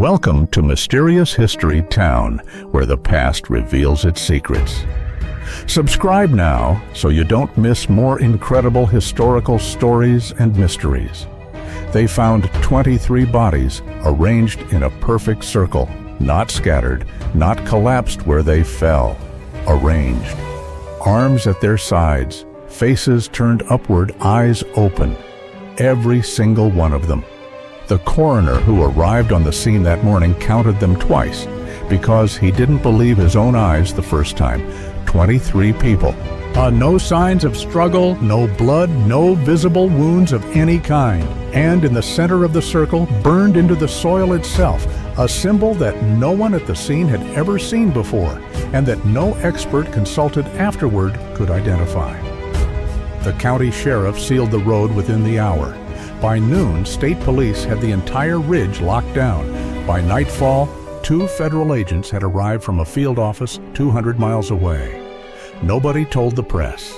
Welcome to Mysterious History Town, where the past reveals its secrets. Subscribe now so you don't miss more incredible historical stories and mysteries. They found 23 bodies arranged in a perfect circle, not scattered, not collapsed where they fell, arranged. Arms at their sides, faces turned upward, eyes open. Every single one of them. The coroner who arrived on the scene that morning counted them twice because he didn't believe his own eyes the first time. 23 people. No signs of struggle, no blood, no visible wounds of any kind. And in the center of the circle, burned into the soil itself, a symbol that no one at the scene had ever seen before and that no expert consulted afterward could identify. The county sheriff sealed the road within the hour. By noon, state police had the entire ridge locked down. By nightfall, 2 federal agents had arrived from a field office 200 miles away. Nobody told the press.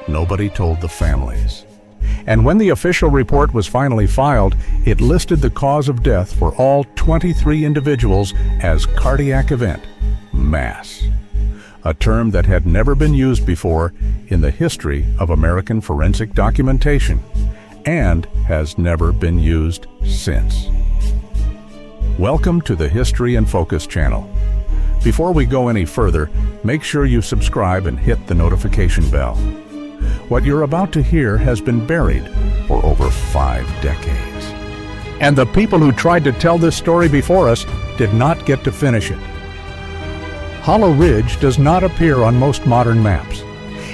Nobody told the families. And when the official report was finally filed, it listed the cause of death for all 23 individuals as cardiac event, mass. A term that had never been used before in the history of American forensic documentation, and has never been used since. Welcome to the History in Focus channel. Before we go any further, make sure you subscribe and hit the notification bell. What you're about to hear has been buried for over 5 decades. And the people who tried to tell this story before us did not get to finish it. Hollow Ridge does not appear on most modern maps.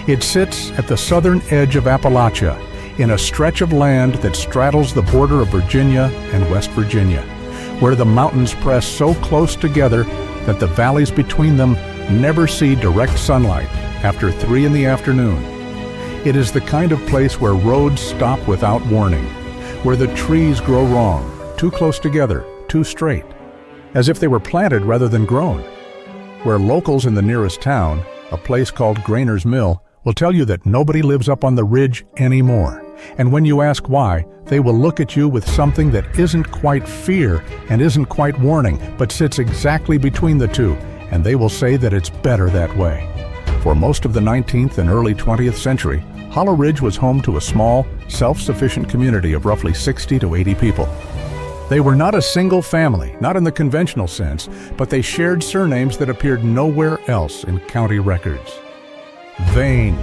It sits at the southern edge of Appalachia, in a stretch of land that straddles the border of Virginia and West Virginia, where the mountains press so close together that the valleys between them never see direct sunlight after 3 in the afternoon. It is the kind of place where roads stop without warning, where the trees grow wrong, too close together, too straight, as if they were planted rather than grown, where locals in the nearest town, a place called Grainer's Mill, will tell you that nobody lives up on the ridge anymore. And when you ask why, they will look at you with something that isn't quite fear and isn't quite warning, but sits exactly between the two, and they will say that it's better that way. For most of the 19th and early 20th century, Hollow Ridge was home to a small, self-sufficient community of roughly 60 to 80 people. They were not a single family, not in the conventional sense, but they shared surnames that appeared nowhere else in county records. Vane,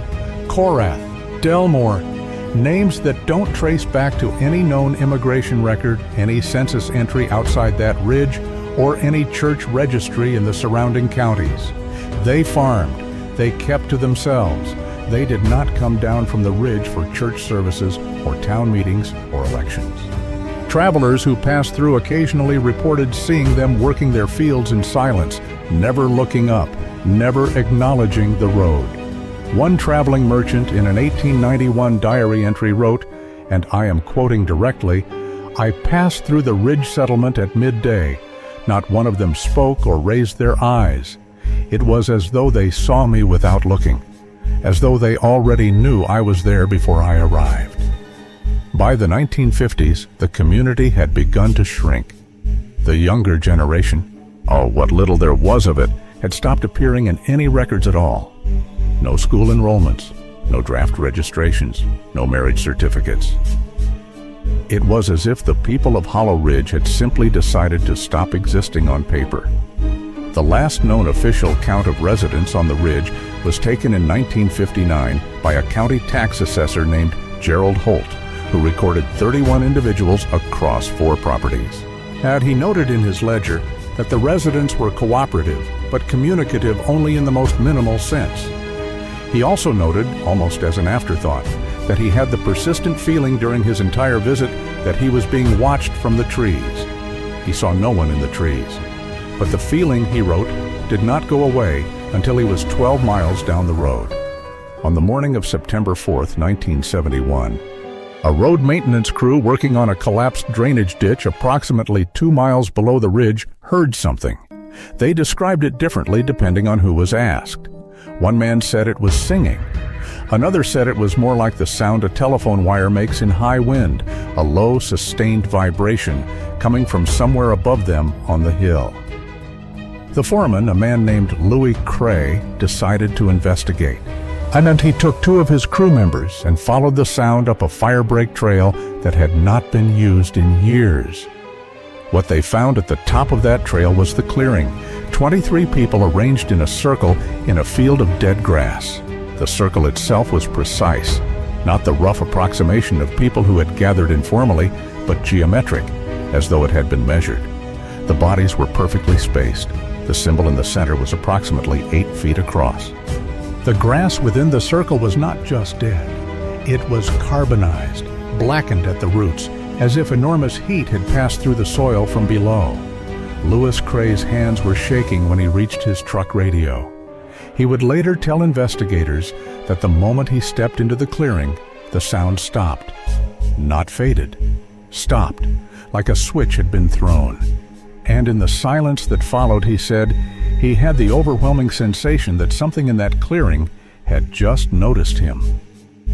Korath, Delmore, names that don't trace back to any known immigration record, any census entry outside that ridge, or any church registry in the surrounding counties. They farmed, they kept to themselves. They did not come down from the ridge for church services or town meetings or elections. Travelers who passed through occasionally reported seeing them working their fields in silence, never looking up, never acknowledging the road. One traveling merchant in an 1891 diary entry wrote, and I am quoting directly, "I passed through the ridge settlement at midday. Not one of them spoke or raised their eyes. It was as though they saw me without looking, as though they already knew I was there before I arrived." By the 1950s, the community had begun to shrink. The younger generation, what little there was of it, had stopped appearing in any records at all. No school enrollments, no draft registrations, no marriage certificates. It was as if the people of Hollow Ridge had simply decided to stop existing on paper. The last known official count of residents on the ridge was taken in 1959 by a county tax assessor named Gerald Holt, who recorded 31 individuals across 4 properties. And he noted in his ledger that the residents were cooperative, but communicative only in the most minimal sense. He also noted, almost as an afterthought, that he had the persistent feeling during his entire visit that he was being watched from the trees. He saw no one in the trees. But the feeling, he wrote, did not go away until he was 12 miles down the road. On the morning of September 4th, 1971, a road maintenance crew working on a collapsed drainage ditch approximately 2 miles below the ridge heard something. They described it differently depending on who was asked. One man said it was singing. Another said it was more like the sound a telephone wire makes in high wind, a low, sustained vibration coming from somewhere above them on the hill. The foreman, a man named Louis Cray, decided to investigate. And he took 2 of his crew members and followed the sound up a firebreak trail that had not been used in years. What they found at the top of that trail was the clearing, 23 people arranged in a circle in a field of dead grass. The circle itself was precise, not the rough approximation of people who had gathered informally, but geometric, as though it had been measured. The bodies were perfectly spaced. The symbol in the center was approximately 8 feet across. The grass within the circle was not just dead. It was carbonized, blackened at the roots, as if enormous heat had passed through the soil from below. Louis Cray's hands were shaking when he reached his truck radio. He would later tell investigators that the moment he stepped into the clearing, the sound stopped. Not faded, stopped, like a switch had been thrown. And in the silence that followed, he said, he had the overwhelming sensation that something in that clearing had just noticed him.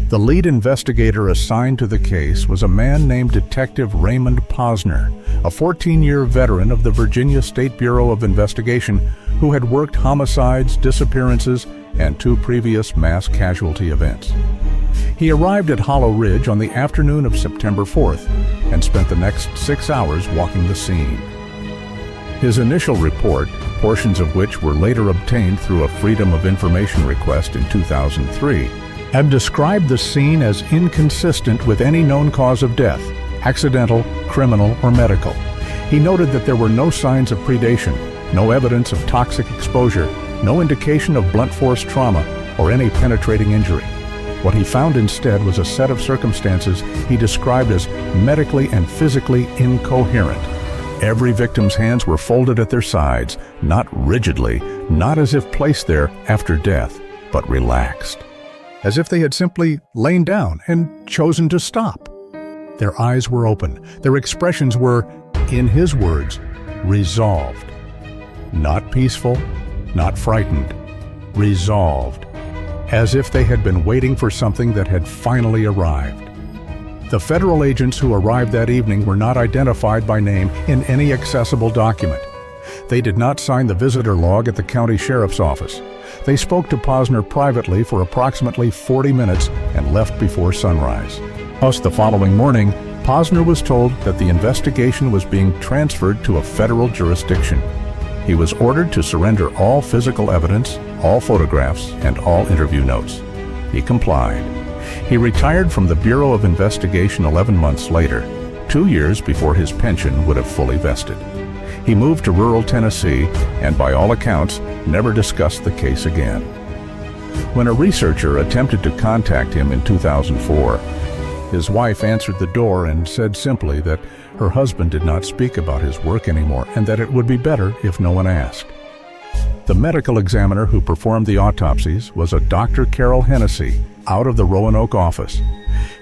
The lead investigator assigned to the case was a man named Detective Raymond Posner, a 14-year veteran of the Virginia State Bureau of Investigation who had worked homicides, disappearances, and 2 previous mass casualty events. He arrived at Hollow Ridge on the afternoon of September 4th and spent the next 6 hours walking the scene. His initial report, portions of which were later obtained through a Freedom of Information request in 2003, had described the scene as inconsistent with any known cause of death, accidental, criminal, or medical. He noted that there were no signs of predation, no evidence of toxic exposure, no indication of blunt force trauma, or any penetrating injury. What he found instead was a set of circumstances he described as medically and physically incoherent. Every victim's hands were folded at their sides, not rigidly, not as if placed there after death, but relaxed, as if they had simply lain down and chosen to stop. Their eyes were open. Their expressions were, in his words, resolved. Not peaceful, not frightened, resolved, as if they had been waiting for something that had finally arrived. The federal agents who arrived that evening were not identified by name in any accessible document. They did not sign the visitor log at the county sheriff's office. They spoke to Posner privately for approximately 40 minutes and left before sunrise. Thus, the following morning, Posner was told that the investigation was being transferred to a federal jurisdiction. He was ordered to surrender all physical evidence, all photographs, and all interview notes. He complied. He retired from the Bureau of Investigation 11 months later, 2 years before his pension would have fully vested. He moved to rural Tennessee and, by all accounts, never discussed the case again. When a researcher attempted to contact him in 2004, his wife answered the door and said simply that her husband did not speak about his work anymore and that it would be better if no one asked. The medical examiner who performed the autopsies was a Dr. Carol Hennessy, out of the Roanoke office.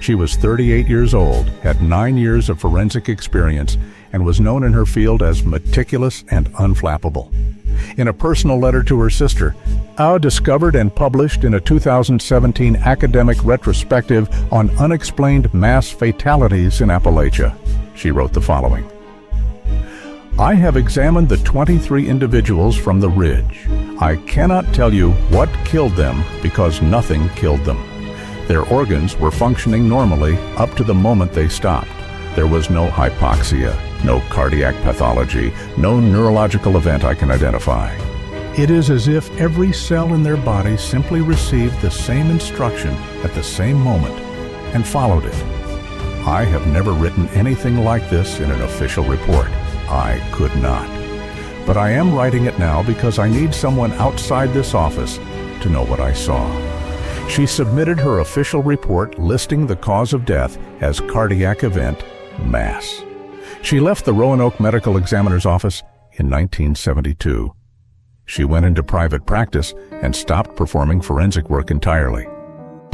She was 38 years old, had 9 years of forensic experience, and was known in her field as meticulous and unflappable. In a personal letter to her sister, discovered and published in a 2017 academic retrospective on unexplained mass fatalities in Appalachia, she wrote the following: I have examined the 23 individuals from the ridge. I cannot tell you what killed them because nothing killed them. Their organs were functioning normally up to the moment they stopped. There was no hypoxia, no cardiac pathology, no neurological event I can identify. It is as if every cell in their body simply received the same instruction at the same moment and followed it. I have never written anything like this in an official report. I could not. But I am writing it now because I need someone outside this office to know what I saw. She submitted her official report listing the cause of death as cardiac event, mass. She left the Roanoke Medical Examiner's office in 1972. She went into private practice and stopped performing forensic work entirely.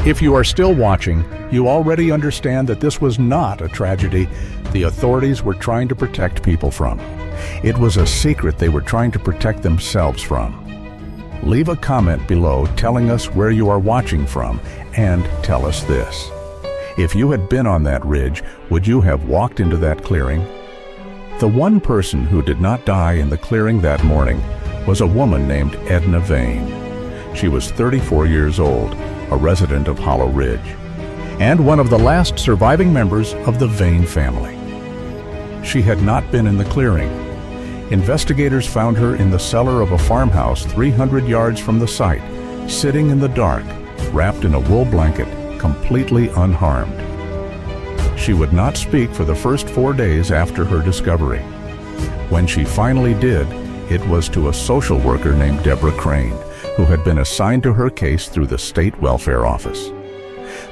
If you are still watching, you already understand that this was not a tragedy the authorities were trying to protect people from. It was a secret they were trying to protect themselves from. Leave a comment below telling us where you are watching from, and tell us this. If you had been on that ridge, would you have walked into that clearing? The one person who did not die in the clearing that morning was a woman named Edna Vane. She was 34 years old, a resident of Hollow Ridge, and one of the last surviving members of the Vane family. She had not been in the clearing. Investigators found her in the cellar of a farmhouse 300 yards from the site, sitting in the dark, wrapped in a wool blanket, completely unharmed. She would not speak for the first 4 days after her discovery. When she finally did, it was to a social worker named Deborah Crane, who had been assigned to her case through the state welfare office.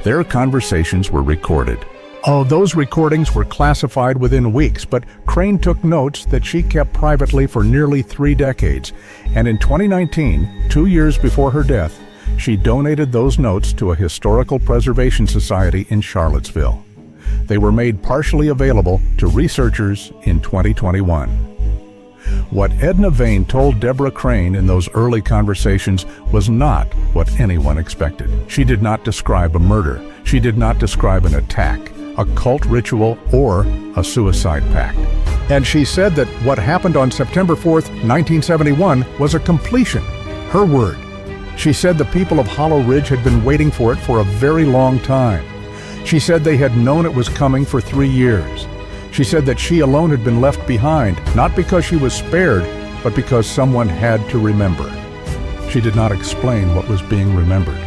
Their conversations were recorded. Oh, those recordings were classified within weeks, but Crane took notes that she kept privately for nearly 3 decades, and in 2019, 2 years before her death, she donated those notes to a historical preservation society in Charlottesville. They were made partially available to researchers in 2021. What Edna Vane told Deborah Crane in those early conversations was not what anyone expected. She did not describe a murder. She did not describe an attack, a cult ritual, or a suicide pact. And she said that what happened on September 4th, 1971 was a completion. Her word. She said the people of Hollow Ridge had been waiting for it for a very long time. She said they had known it was coming for 3 years. She said that she alone had been left behind, not because she was spared, but because someone had to remember. She did not explain what was being remembered.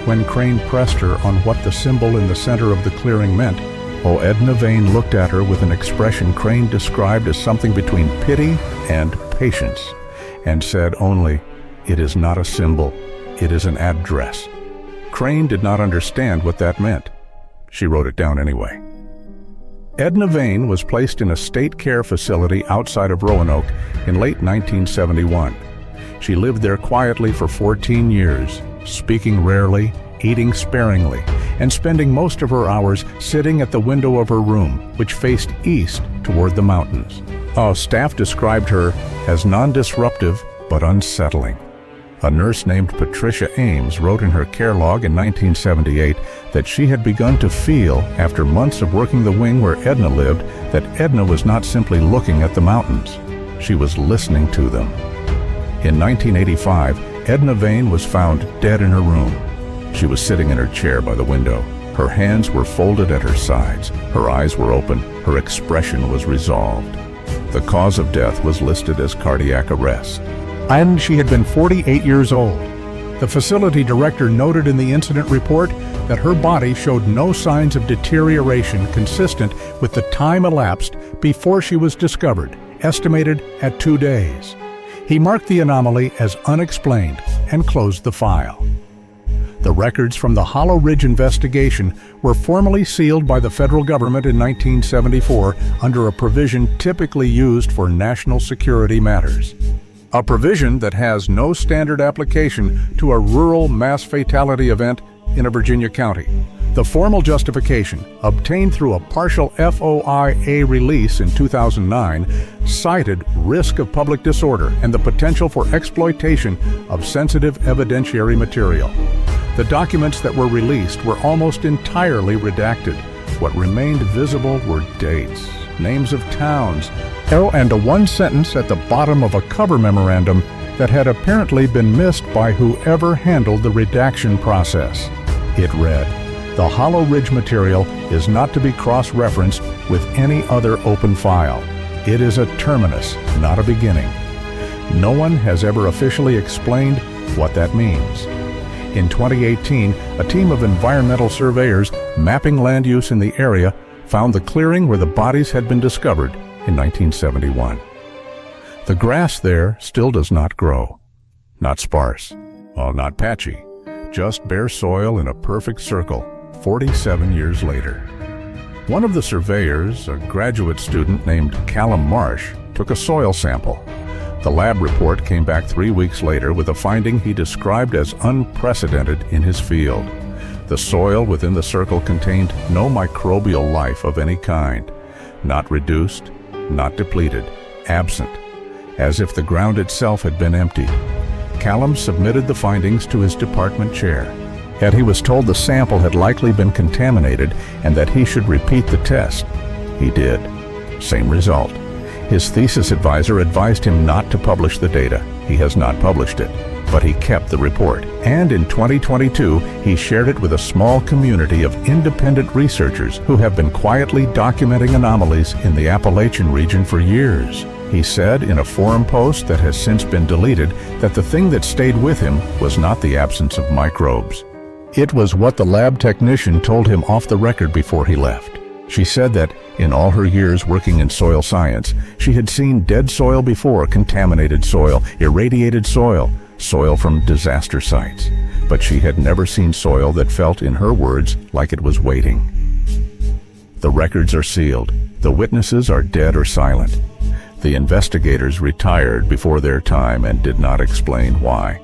When Crane pressed her on what the symbol in the center of the clearing meant, Edna Vane looked at her with an expression Crane described as something between pity and patience, and said only, "It is not a symbol, it is an address." Crane did not understand what that meant. She wrote it down anyway. Edna Vane was placed in a state care facility outside of Roanoke in late 1971. She lived there quietly for 14 years, speaking rarely, eating sparingly, and spending most of her hours sitting at the window of her room, which faced east toward the mountains. Staff described her as non-disruptive but unsettling. A nurse named Patricia Ames wrote in her care log in 1978 that she had begun to feel, after months of working the wing where Edna lived, that Edna was not simply looking at the mountains. She was listening to them. In 1985, Edna Vane was found dead in her room. She was sitting in her chair by the window. Her hands were folded at her sides. Her eyes were open. Her expression was resolved. The cause of death was listed as cardiac arrest. And she had been 48 years old. The facility director noted in the incident report that her body showed no signs of deterioration consistent with the time elapsed before she was discovered, estimated at 2 days. He marked the anomaly as unexplained and closed the file. The records from the Hollow Ridge investigation were formally sealed by the federal government in 1974 under a provision typically used for national security matters. A provision that has no standard application to a rural mass fatality event in a Virginia county. The formal justification, obtained through a partial FOIA release in 2009, cited risk of public disorder and the potential for exploitation of sensitive evidentiary material. The documents that were released were almost entirely redacted. What remained visible were dates, names of towns, and a one sentence at the bottom of a cover memorandum that had apparently been missed by whoever handled the redaction process. It read, "The Hollow Ridge material is not to be cross-referenced with any other open file. It is a terminus, not a beginning." No one has ever officially explained what that means. In 2018, a team of environmental surveyors mapping land use in the area found the clearing where the bodies had been discovered in 1971. The grass there still does not grow. Not sparse, not patchy, just bare soil in a perfect circle, 47 years later. One of the surveyors, a graduate student named Callum Marsh, took a soil sample. The lab report came back 3 weeks later with a finding he described as unprecedented in his field. The soil within the circle contained no microbial life of any kind, not reduced, not depleted, absent, as if the ground itself had been emptied. Callum submitted the findings to his department chair. Yet he was told the sample had likely been contaminated and that he should repeat the test. He did. Same result. His thesis advisor advised him not to publish the data. He has not published it, but he kept the report. And in 2022, he shared it with a small community of independent researchers who have been quietly documenting anomalies in the Appalachian region for years. He said in a forum post that has since been deleted that the thing that stayed with him was not the absence of microbes. It was what the lab technician told him off the record before he left. She said that in all her years working in soil science, she had seen dead soil before, contaminated soil, irradiated soil, soil from disaster sites. But she had never seen soil that felt, in her words, like it was waiting. The records are sealed. The witnesses are dead or silent. The investigators retired before their time and did not explain why.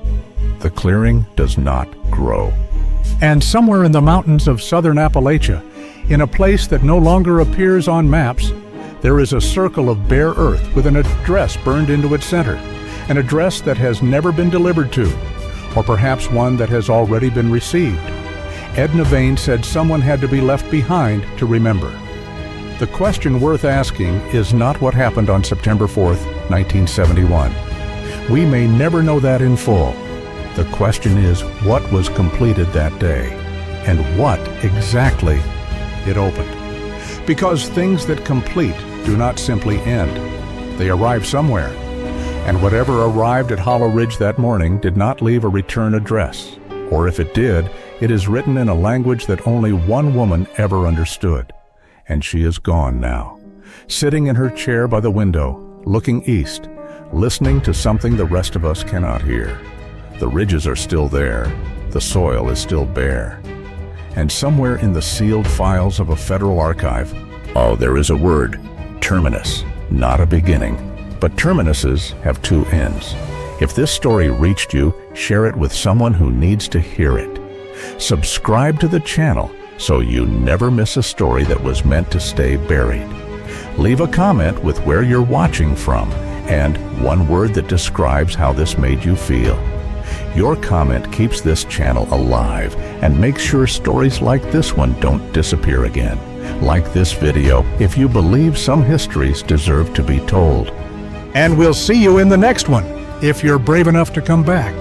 The clearing does not grow. And somewhere in the mountains of southern Appalachia, in a place that no longer appears on maps, there is a circle of bare earth with an address burned into its center, an address that has never been delivered to, or perhaps one that has already been received. Edna Vane said someone had to be left behind to remember. The question worth asking is not what happened on September 4th, 1971. We may never know that in full. The question is what was completed that day, and what exactly it opened. Because things that complete do not simply end. They arrive somewhere. And whatever arrived at Hollow Ridge that morning did not leave a return address. Or if it did, it is written in a language that only one woman ever understood. And she is gone now, sitting in her chair by the window, looking east, listening to something the rest of us cannot hear. The ridges are still there. The soil is still bare. And somewhere in the sealed files of a federal archive, there is a word, terminus, not a beginning. But terminuses have two ends. If this story reached you, share it with someone who needs to hear it. Subscribe to the channel so you never miss a story that was meant to stay buried. Leave a comment with where you're watching from and one word that describes how this made you feel. Your comment keeps this channel alive and makes sure stories like this one don't disappear again. Like this video if you believe some histories deserve to be told. And we'll see you in the next one, if you're brave enough to come back.